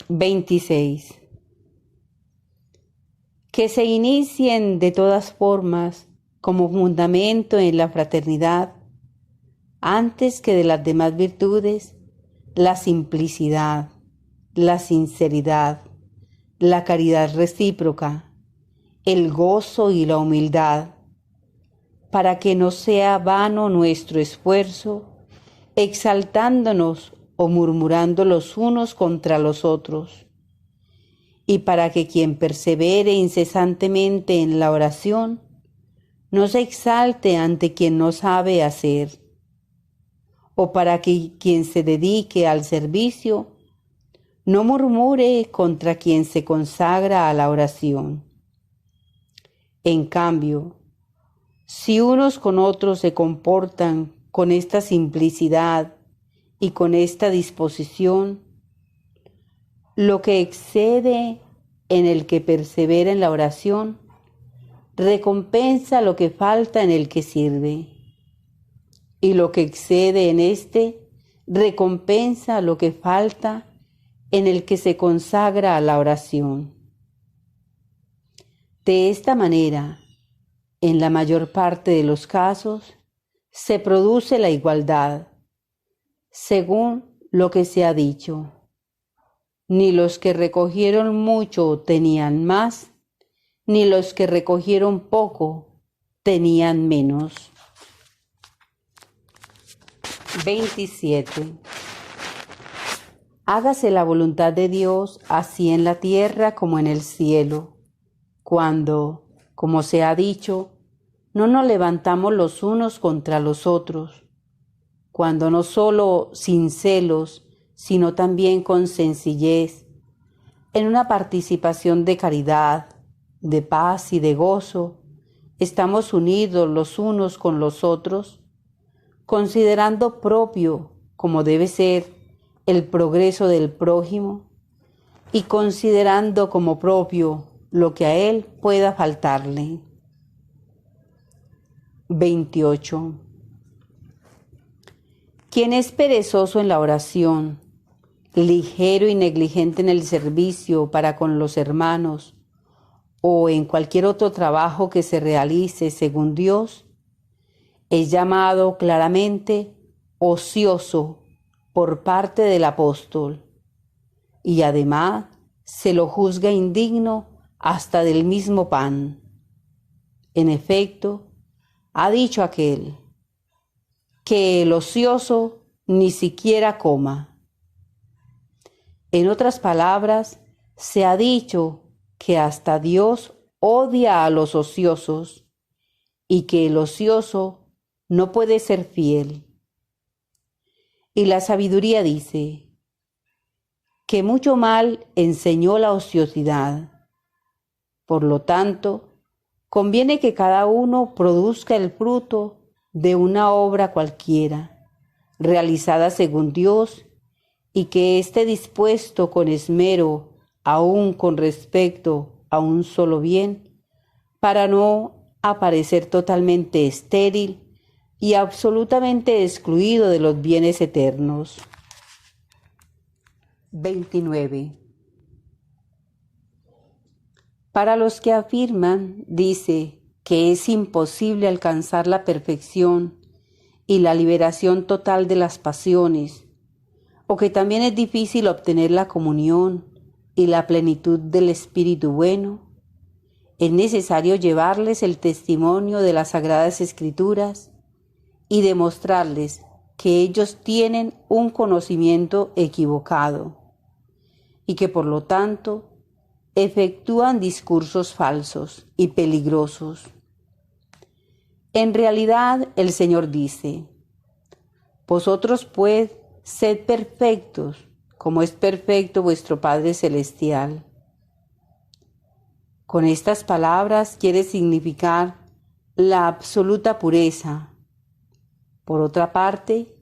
26. Que se inicien de todas formas como fundamento en la fraternidad, antes que de las demás virtudes, la simplicidad, la sinceridad, la caridad recíproca, el gozo y la humildad, para que no sea vano nuestro esfuerzo, exaltándonos o murmurando los unos contra los otros, y para que quien persevere incesantemente en la oración no se exalte ante quien no sabe hacer, o para que quien se dedique al servicio no murmure contra quien se consagra a la oración. En cambio, si unos con otros se comportan con esta simplicidad y con esta disposición, lo que excede en el que persevera en la oración, recompensa lo que falta en el que sirve, y lo que excede en éste, recompensa lo que falta en el que se consagra a la oración. De esta manera, en la mayor parte de los casos, se produce la igualdad, según lo que se ha dicho. Ni los que recogieron mucho tenían más, ni los que recogieron poco tenían menos. 27. Hágase la voluntad de Dios así en la tierra como en el cielo, cuando, como se ha dicho, no nos levantamos los unos contra los otros, cuando no solo sin celos, sino también con sencillez, en una participación de caridad, de paz y de gozo, estamos unidos los unos con los otros, considerando propio, como debe ser, el progreso del prójimo y considerando como propio lo que a él pueda faltarle. 28. Quien es perezoso en la oración, ligero y negligente en el servicio para con los hermanos o en cualquier otro trabajo que se realice según Dios, es llamado claramente ocioso por parte del apóstol, y además se lo juzga indigno hasta del mismo pan. En efecto, ha dicho aquel, que el ocioso ni siquiera coma. En otras palabras, se ha dicho que hasta Dios odia a los ociosos y que el ocioso no puede ser fiel. Y la sabiduría dice que mucho mal enseñó la ociosidad. Por lo tanto, conviene que cada uno produzca el fruto de una obra cualquiera, realizada según Dios, y que esté dispuesto con esmero, aún con respecto a un solo bien, para no aparecer totalmente estéril y absolutamente excluido de los bienes eternos. 29. Para los que afirman, dice, que es imposible alcanzar la perfección y la liberación total de las pasiones, o que también es difícil obtener la comunión y la plenitud del Espíritu bueno, es necesario llevarles el testimonio de las Sagradas Escrituras y demostrarles que ellos tienen un conocimiento equivocado y que por lo tanto efectúan discursos falsos y peligrosos. En realidad el Señor dice, vosotros pues sed perfectos, como es perfecto vuestro Padre Celestial. Con estas palabras quiere significar la absoluta pureza. Por otra parte,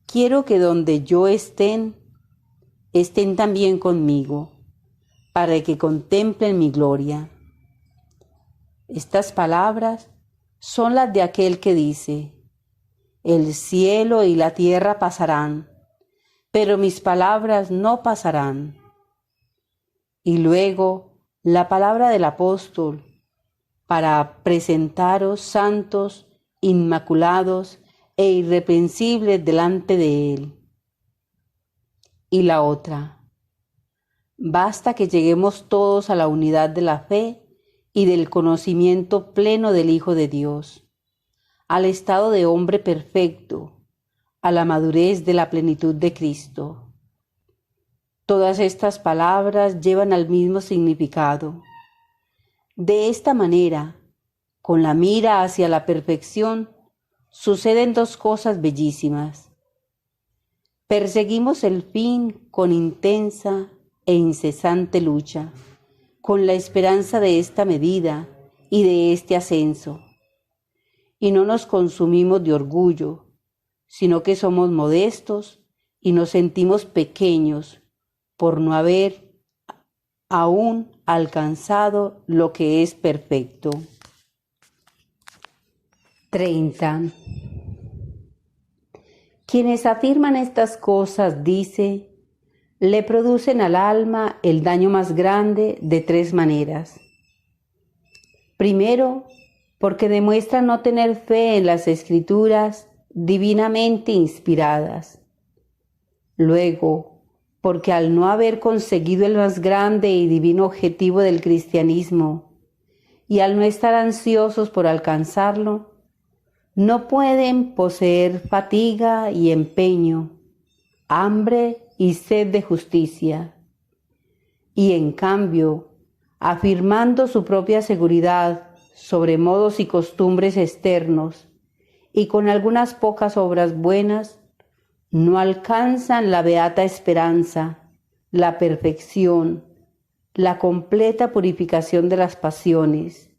quiero que donde yo estén también conmigo, para que contemplen mi gloria. Estas palabras son las de aquel que dice, el cielo y la tierra pasarán, pero mis palabras no pasarán. Y luego la palabra del apóstol para presentaros santos, inmaculados e irreprensibles delante de Él. Y la otra: basta que lleguemos todos a la unidad de la fe y del conocimiento pleno del Hijo de Dios, al estado de hombre perfecto, a la madurez de la plenitud de Cristo. Todas estas palabras llevan al mismo significado. De esta manera, con la mira hacia la perfección, suceden dos cosas bellísimas. Perseguimos el fin con intensa e incesante lucha, con la esperanza de esta medida y de este ascenso. Y no nos consumimos de orgullo, sino que somos modestos y nos sentimos pequeños por no haber aún alcanzado lo que es perfecto. 30. Quienes afirman estas cosas, dice, le producen al alma el daño más grande de tres maneras. Primero, porque demuestran no tener fe en las Escrituras divinamente inspiradas. Luego, porque al no haber conseguido el más grande y divino objetivo del cristianismo, y al no estar ansiosos por alcanzarlo, no pueden poseer fatiga y empeño, hambre y sed de justicia. Y en cambio, afirmando su propia seguridad sobre modos y costumbres externos, y con algunas pocas obras buenas, no alcanzan la beata esperanza, la perfección, la completa purificación de las pasiones.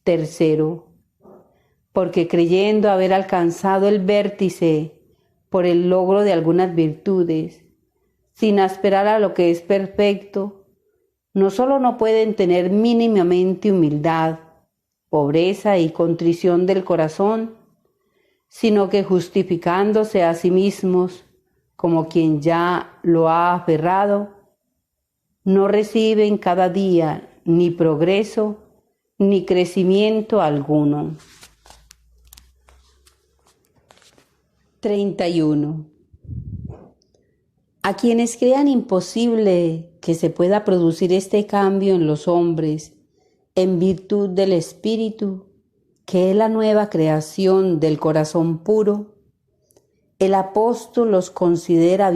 Tercero, porque creyendo haber alcanzado el vértice por el logro de algunas virtudes, sin aspirar a lo que es perfecto, no solo no pueden tener mínimamente humildad, pobreza y contrición del corazón, sino que justificándose a sí mismos como quien ya lo ha aferrado, no reciben cada día ni progreso ni crecimiento alguno. 31. A quienes crean imposible que se pueda producir este cambio en los hombres en virtud del Espíritu, que es la nueva creación del corazón puro, el apóstol los considera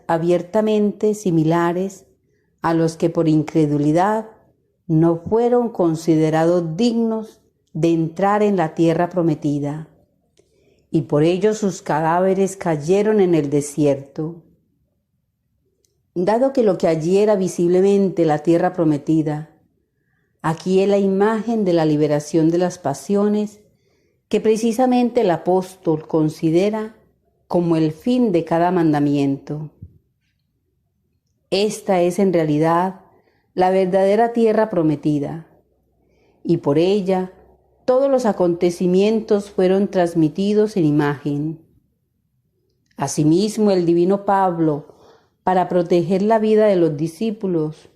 abiertamente similares a los que por incredulidad no fueron considerados dignos de entrar en la tierra prometida, y por ello sus cadáveres cayeron en el desierto. Dado que lo que allí era visiblemente la tierra prometida, aquí es la imagen de la liberación de las pasiones que precisamente el apóstol considera como el fin de cada mandamiento. Esta es en realidad la verdadera tierra prometida, y por ella todos los acontecimientos fueron transmitidos en imagen. Asimismo, el divino Pablo, para proteger la vida de los discípulos,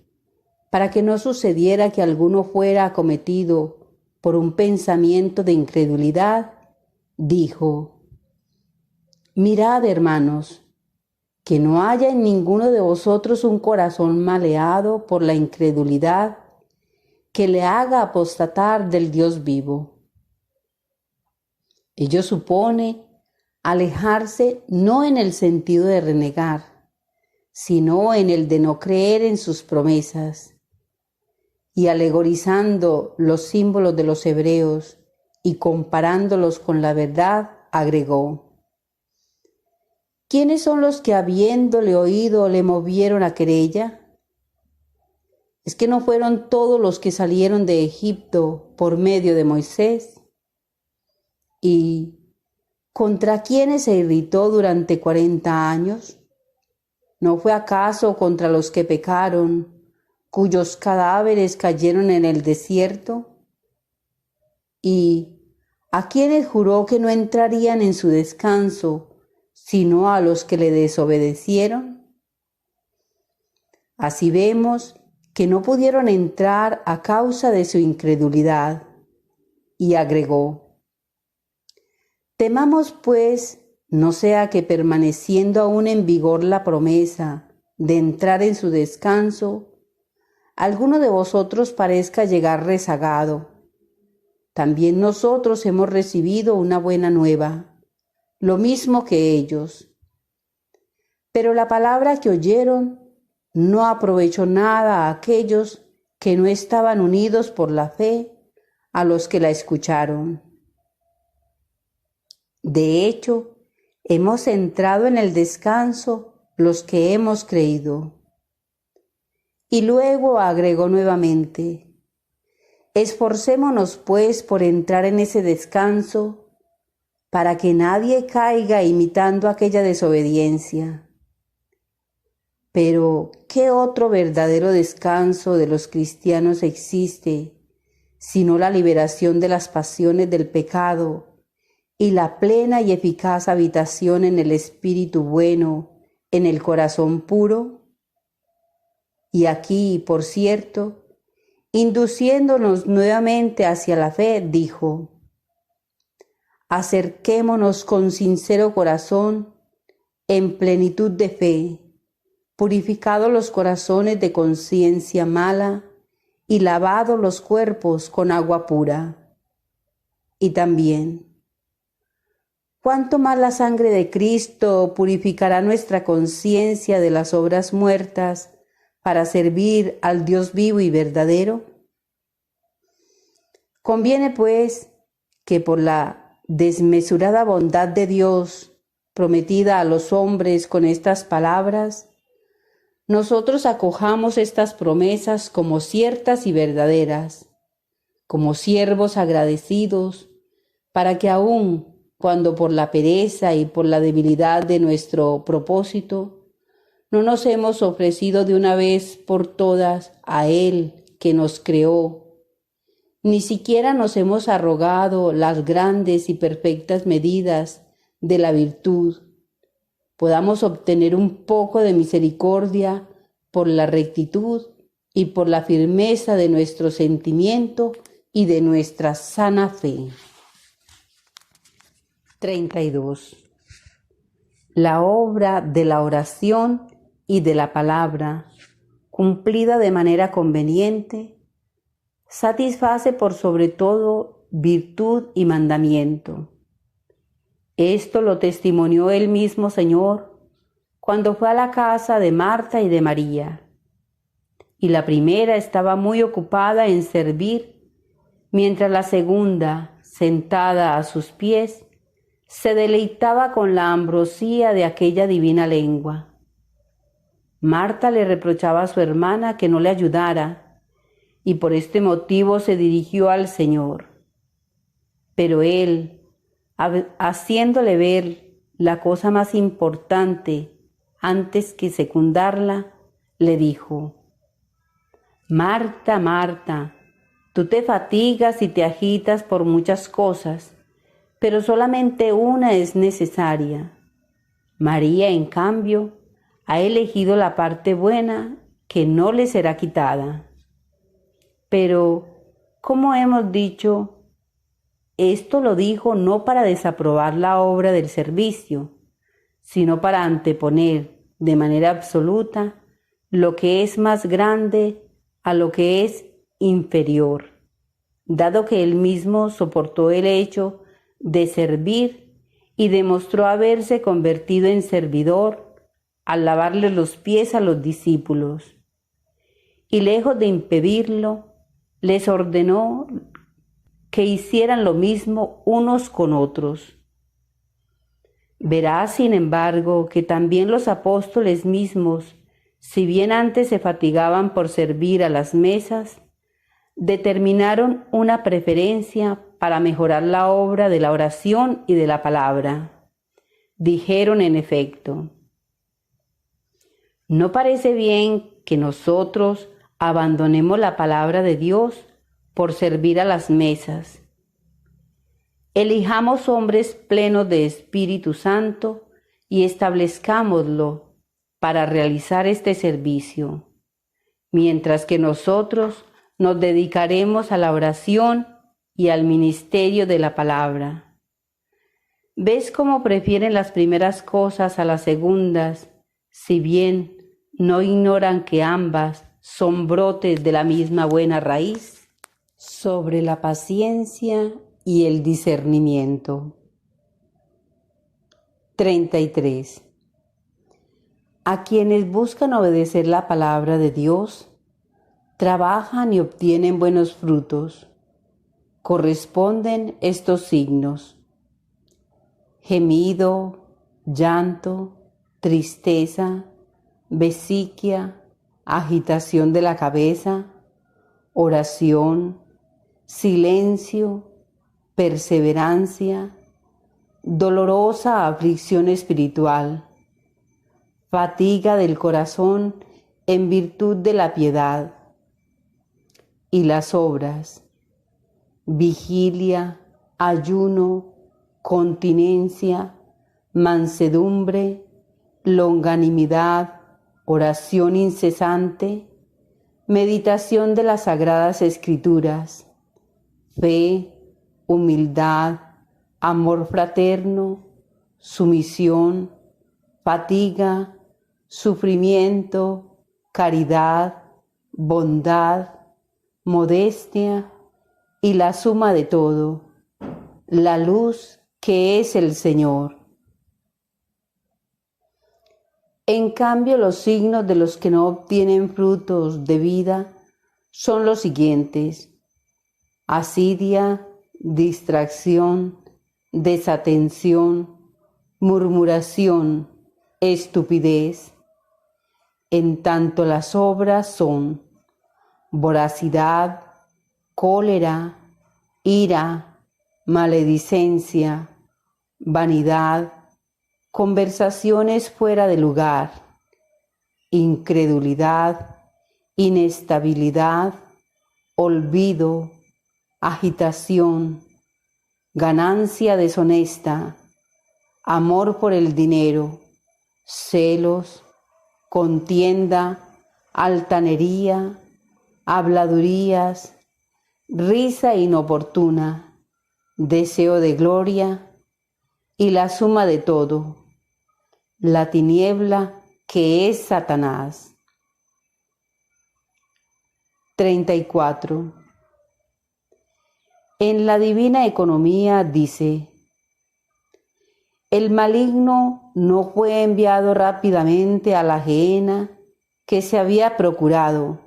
para que no sucediera que alguno fuera acometido por un pensamiento de incredulidad, dijo: mirad, hermanos, que no haya en ninguno de vosotros un corazón maleado por la incredulidad que le haga apostatar del Dios vivo. Ello supone alejarse no en el sentido de renegar, sino en el de no creer en sus promesas. Y alegorizando los símbolos de los hebreos y comparándolos con la verdad, agregó: ¿quiénes son los que habiéndole oído le movieron a querella? ¿Es que no fueron todos los que salieron de Egipto por medio de Moisés? ¿Y contra quiénes se irritó durante 40 años? ¿No fue acaso contra los que pecaron, cuyos cadáveres cayeron en el desierto? ¿Y a quienes juró que no entrarían en su descanso, sino a los que le desobedecieron? Así vemos que no pudieron entrar a causa de su incredulidad. Y agregó: temamos pues, no sea que permaneciendo aún en vigor la promesa de entrar en su descanso, alguno de vosotros parezca llegar rezagado. También nosotros hemos recibido una buena nueva, lo mismo que ellos. Pero la palabra que oyeron no aprovechó nada a aquellos que no estaban unidos por la fe a los que la escucharon. De hecho, hemos entrado en el descanso los que hemos creído. Y luego agregó nuevamente: esforcémonos pues por entrar en ese descanso, para que nadie caiga imitando aquella desobediencia. Pero, ¿qué otro verdadero descanso de los cristianos existe, sino la liberación de las pasiones del pecado y la plena y eficaz habitación en el Espíritu bueno, en el corazón puro? Y aquí, por cierto, induciéndonos nuevamente hacia la fe, dijo: acerquémonos con sincero corazón, en plenitud de fe, purificados los corazones de conciencia mala y lavados los cuerpos con agua pura. Y también: ¿cuánto más la sangre de Cristo purificará nuestra conciencia de las obras muertas para servir al Dios vivo y verdadero? Conviene, pues, que por la desmesurada bondad de Dios prometida a los hombres con estas palabras, nosotros acojamos estas promesas como ciertas y verdaderas, como siervos agradecidos, para que aun cuando por la pereza y por la debilidad de nuestro propósito no nos hemos ofrecido de una vez por todas a Él que nos creó, ni siquiera nos hemos arrogado las grandes y perfectas medidas de la virtud, podamos obtener un poco de misericordia por la rectitud y por la firmeza de nuestro sentimiento y de nuestra sana fe. 32. La obra de la oración y de la palabra, cumplida de manera conveniente, satisface por sobre todo virtud y mandamiento. Esto lo testimonió el mismo Señor cuando fue a la casa de Marta y de María. Y la primera estaba muy ocupada en servir, mientras la segunda, sentada a sus pies, se deleitaba con la ambrosía de aquella divina lengua. Marta le reprochaba a su hermana que no le ayudara, y por este motivo se dirigió al Señor. Pero él, haciéndole ver la cosa más importante antes que secundarla, le dijo: Marta, Marta, tú te fatigas y te agitas por muchas cosas, pero solamente una es necesaria. María, en cambio, ha elegido la parte buena que no le será quitada. Pero, como hemos dicho, esto lo dijo no para desaprobar la obra del servicio, sino para anteponer de manera absoluta lo que es más grande a lo que es inferior, dado que él mismo soportó el hecho de servir y demostró haberse convertido en servidor al lavarle los pies a los discípulos. Y lejos de impedirlo, les ordenó que hicieran lo mismo unos con otros. Verás, sin embargo, que también los apóstoles mismos, si bien antes se fatigaban por servir a las mesas, determinaron una preferencia para mejorar la obra de la oración y de la palabra. Dijeron en efecto: ¿no parece bien que nosotros abandonemos la palabra de Dios por servir a las mesas? Elijamos hombres plenos de Espíritu Santo y establezcámoslo para realizar este servicio, mientras que nosotros nos dedicaremos a la oración y al ministerio de la palabra. ¿Ves cómo prefieren las primeras cosas a las segundas, si bien no ignoran que ambas son brotes de la misma buena raíz? Sobre la paciencia y el discernimiento. 33. A quienes buscan obedecer la palabra de Dios, trabajan y obtienen buenos frutos. Corresponden estos signos: gemido, llanto, tristeza, vesiquia, agitación de la cabeza, oración, silencio, perseverancia, dolorosa aflicción espiritual, fatiga del corazón en virtud de la piedad. Y las obras: vigilia, ayuno, continencia, mansedumbre, longanimidad, oración incesante, meditación de las sagradas escrituras, fe, humildad, amor fraterno, sumisión, fatiga, sufrimiento, caridad, bondad, modestia y la suma de todo, la luz que es el Señor. En cambio, los signos de los que no obtienen frutos de vida son los siguientes: asidia, distracción, desatención, murmuración, estupidez. En tanto las obras son voracidad, cólera, ira, maledicencia, vanidad, conversaciones fuera de lugar, incredulidad, inestabilidad, olvido, agitación, ganancia deshonesta, amor por el dinero, celos, contienda, altanería, habladurías, risa inoportuna, deseo de gloria y la suma de todo, la tiniebla que es Satanás. 34. En la Divina Economía dice: el maligno no fue enviado rápidamente a la gehenna que se había procurado,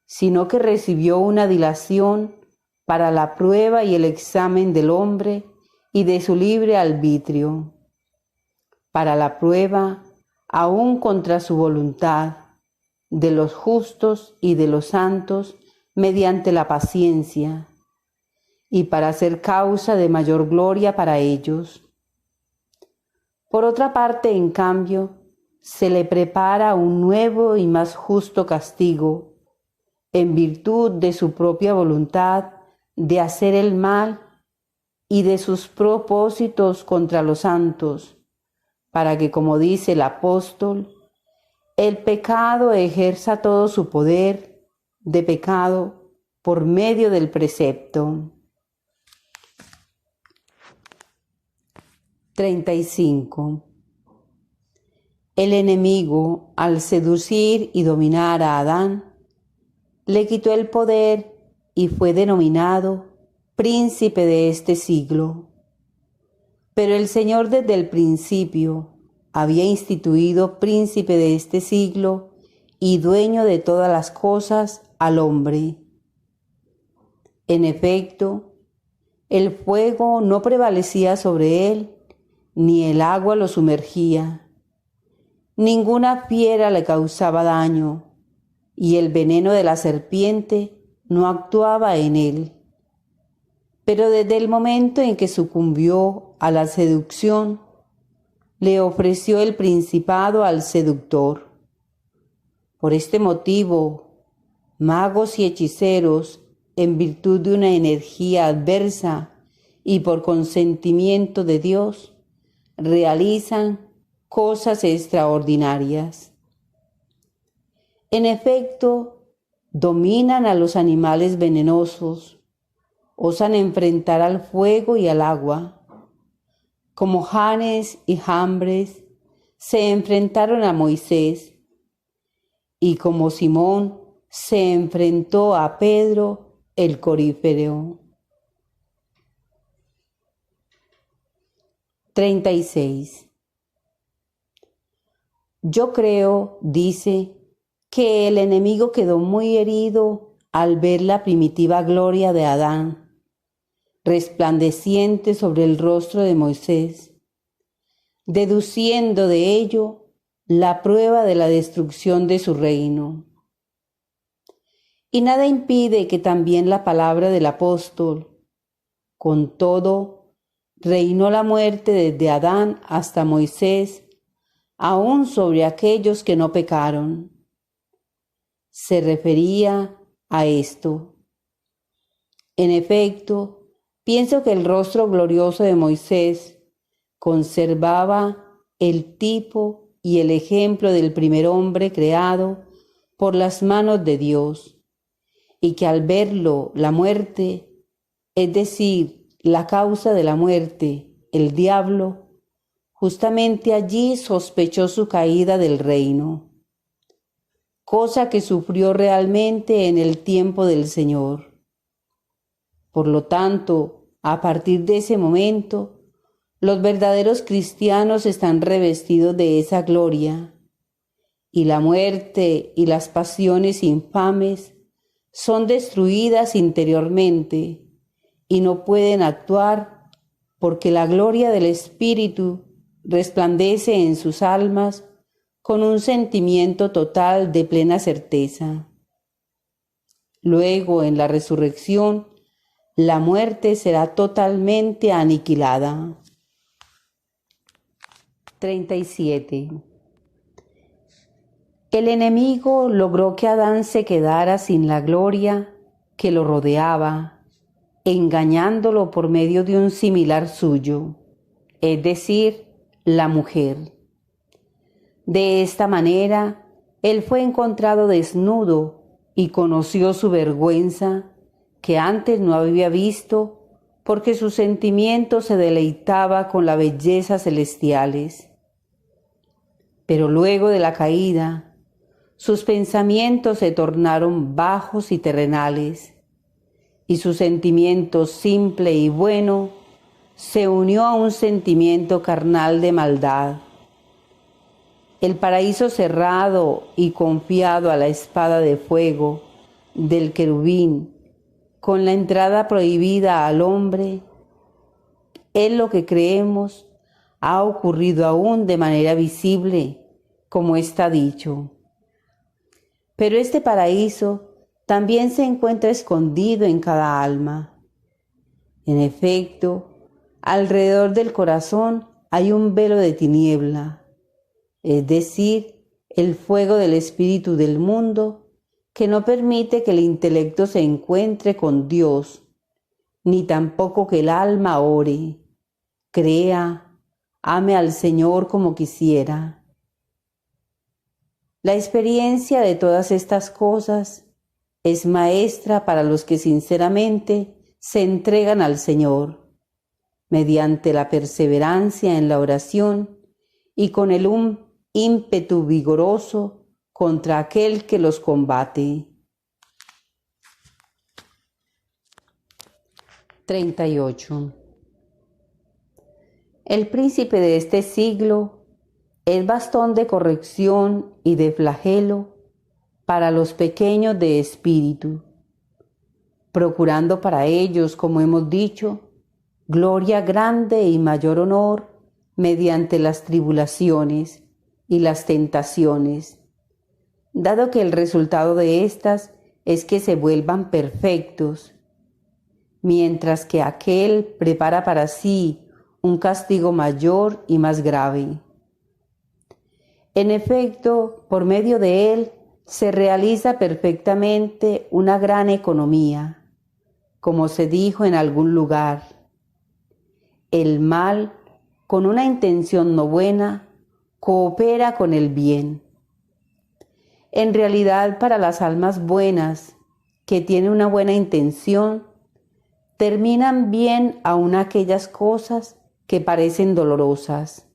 sino que recibió una dilación para la prueba y el examen del hombre y de su libre arbitrio, para la prueba, aún contra su voluntad, de los justos y de los santos mediante la paciencia, y para ser causa de mayor gloria para ellos. Por otra parte, en cambio, se le prepara un nuevo y más justo castigo, en virtud de su propia voluntad de hacer el mal y de sus propósitos contra los santos, para que, como dice el apóstol, el pecado ejerza todo su poder de pecado por medio del precepto. 35. El enemigo, al seducir y dominar a Adán, le quitó el poder y fue denominado príncipe de este siglo. Pero el Señor desde el principio había instituido príncipe de este siglo y dueño de todas las cosas al hombre. En efecto, el fuego no prevalecía sobre él, ni el agua lo sumergía. Ninguna fiera le causaba daño, y el veneno de la serpiente no actuaba en él. Pero desde el momento en que sucumbió a la seducción, le ofreció el principado al seductor. Por este motivo, magos y hechiceros, en virtud de una energía adversa y por consentimiento de Dios, realizan cosas extraordinarias. En efecto, dominan a los animales venenosos, osan enfrentar al fuego y al agua. Como Janes y Jambres se enfrentaron a Moisés, y como Simón se enfrentó a Pedro el corífero. 36. Yo creo, dice, que el enemigo quedó muy herido al ver la primitiva gloria de Adán, resplandeciente sobre el rostro de Moisés, deduciendo de ello la prueba de la destrucción de su reino. Y nada impide que también la palabra del apóstol, con todo, reinó la muerte desde Adán hasta Moisés, aún sobre aquellos que no pecaron. Se refería a esto. En efecto, pienso que el rostro glorioso de Moisés conservaba el tipo y el ejemplo del primer hombre creado por las manos de Dios, y que al verlo la muerte, es decir, la causa de la muerte, el diablo, justamente allí sospechó su caída del reino, cosa que sufrió realmente en el tiempo del Señor. Por lo tanto, a partir de ese momento, los verdaderos cristianos están revestidos de esa gloria, y la muerte y las pasiones infames son destruidas interiormente y no pueden actuar porque la gloria del Espíritu resplandece en sus almas con un sentimiento total de plena certeza. Luego, en la resurrección, la muerte será totalmente aniquilada. 37. El enemigo logró que Adán se quedara sin la gloria que lo rodeaba, engañándolo por medio de un similar suyo, es decir, la mujer. De esta manera, él fue encontrado desnudo y conoció su vergüenza, que antes no había visto, porque su sentimiento se deleitaba con las bellezas celestiales. Pero luego de la caída, sus pensamientos se tornaron bajos y terrenales, y su sentimiento simple y bueno se unió a un sentimiento carnal de maldad. El paraíso cerrado y confiado a la espada de fuego del querubín, con la entrada prohibida al hombre, es lo que creemos ha ocurrido aún de manera visible, como está dicho. Pero este paraíso también se encuentra escondido en cada alma. En efecto, alrededor del corazón hay un velo de tiniebla, es decir, el fuego del espíritu del mundo, que no permite que el intelecto se encuentre con Dios, ni tampoco que el alma ore, crea, ame al Señor como quisiera. La experiencia de todas estas cosas es maestra para los que sinceramente se entregan al Señor, mediante la perseverancia en la oración y con el ímpetu vigoroso contra aquel que los combate. 38. El príncipe de este siglo es bastón de corrección y de flagelo para los pequeños de espíritu, procurando para ellos, como hemos dicho, gloria grande y mayor honor mediante las tribulaciones y las tentaciones, dado que el resultado de estas es que se vuelvan perfectos, mientras que aquel prepara para sí un castigo mayor y más grave. En efecto, por medio de él se realiza perfectamente una gran economía, como se dijo en algún lugar. El mal, con una intención no buena, coopera con el bien. En realidad, para las almas buenas, que tienen una buena intención, terminan bien aun aquellas cosas que parecen dolorosas.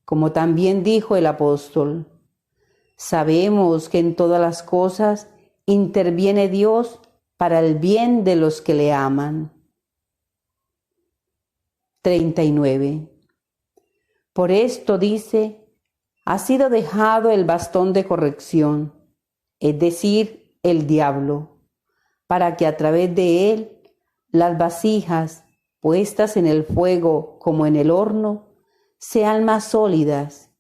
Como también dijo el apóstol, sabemos que en todas las cosas interviene Dios para el bien de los que le aman. 39. Por esto dice, ha sido dejado el bastón de corrección, es decir, el diablo, para que a través de él las vasijas puestas en el fuego como en el horno sean más sólidas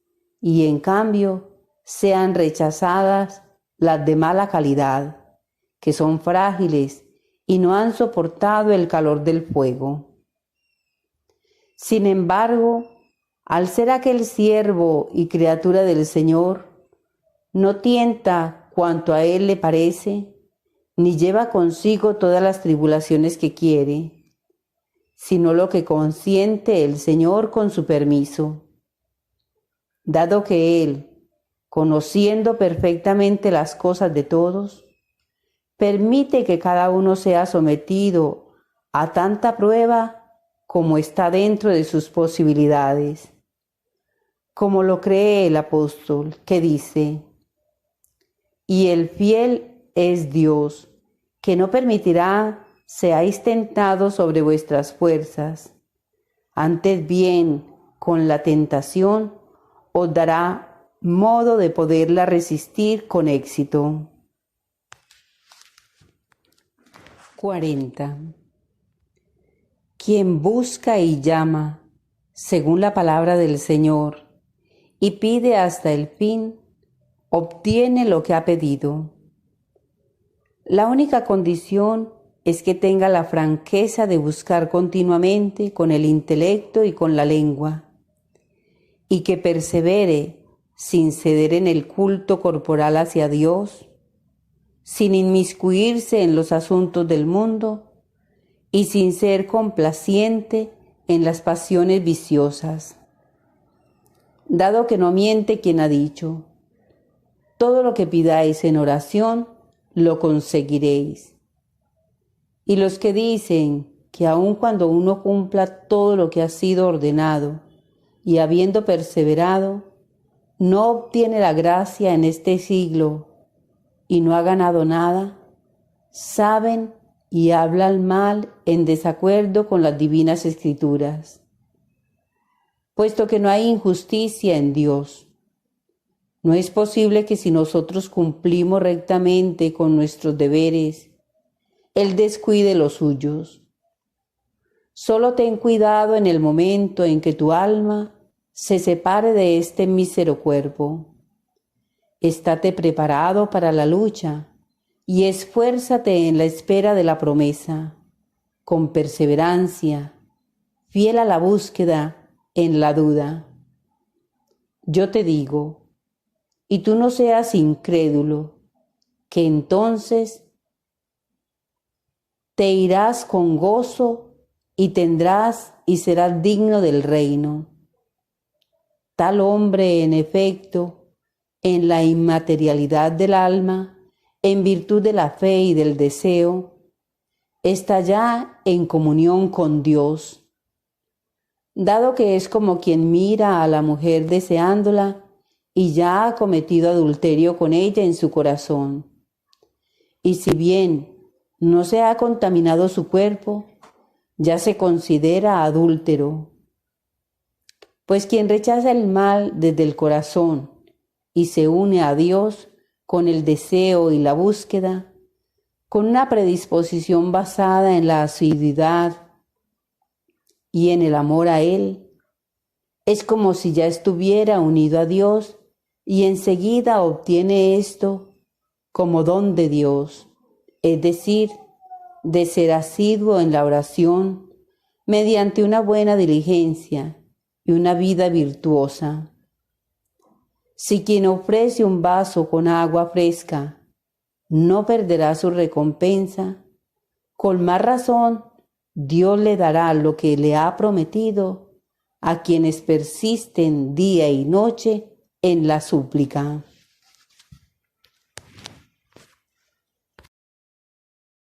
y en cambio sean rechazadas las de mala calidad, que son frágiles y no han soportado el calor del fuego. Sin embargo, al ser aquel siervo y criatura del Señor, no tienta cuanto a él le parece, ni lleva consigo todas las tribulaciones que quiere, sino lo que consiente el Señor con su permiso. Dado que él, conociendo perfectamente las cosas de todos, permite que cada uno sea sometido a tanta prueba como está dentro de sus posibilidades. Como lo cree el apóstol, que dice, y el fiel es Dios, que no permitirá seáis tentados sobre vuestras fuerzas. Antes bien, con la tentación, os dará modo de poderla resistir con éxito. 40. Quien busca y llama, según la palabra del Señor, y pide hasta el fin, obtiene lo que ha pedido. La única condición es que tenga la franqueza de buscar continuamente con el intelecto y con la lengua, y que persevere sin ceder en el culto corporal hacia Dios, sin inmiscuirse en los asuntos del mundo y sin ser complaciente en las pasiones viciosas. Dado que no miente quien ha dicho, todo lo que pidáis en oración, lo conseguiréis. Y los que dicen que aun cuando uno cumpla todo lo que ha sido ordenado y habiendo perseverado, no obtiene la gracia en este siglo y no ha ganado nada, saben y hablan mal en desacuerdo con las divinas escrituras. Puesto que no hay injusticia en Dios, no es posible que si nosotros cumplimos rectamente con nuestros deberes, Él descuide los suyos. Solo ten cuidado en el momento en que tu alma se separe de este mísero cuerpo. Estate preparado para la lucha y esfuérzate en la espera de la promesa, con perseverancia, fiel a la búsqueda, en la duda. Yo te digo, y tú no seas incrédulo, que entonces te irás con gozo y tendrás y serás digno del reino. Tal hombre, en efecto, en la inmaterialidad del alma, en virtud de la fe y del deseo, está ya en comunión con Dios. Dado que es como quien mira a la mujer deseándola y ya ha cometido adulterio con ella en su corazón. Y si bien no se ha contaminado su cuerpo, ya se considera adúltero. Pues quien rechaza el mal desde el corazón y se une a Dios con el deseo y la búsqueda, con una predisposición basada en la asiduidad y en el amor a Él, es como si ya estuviera unido a Dios y enseguida obtiene esto como don de Dios, es decir, de ser asiduo en la oración mediante una buena diligencia y una vida virtuosa. Si quien ofrece un vaso con agua fresca no perderá su recompensa, con más razón Dios le dará lo que le ha prometido a quienes persisten día y noche en la súplica.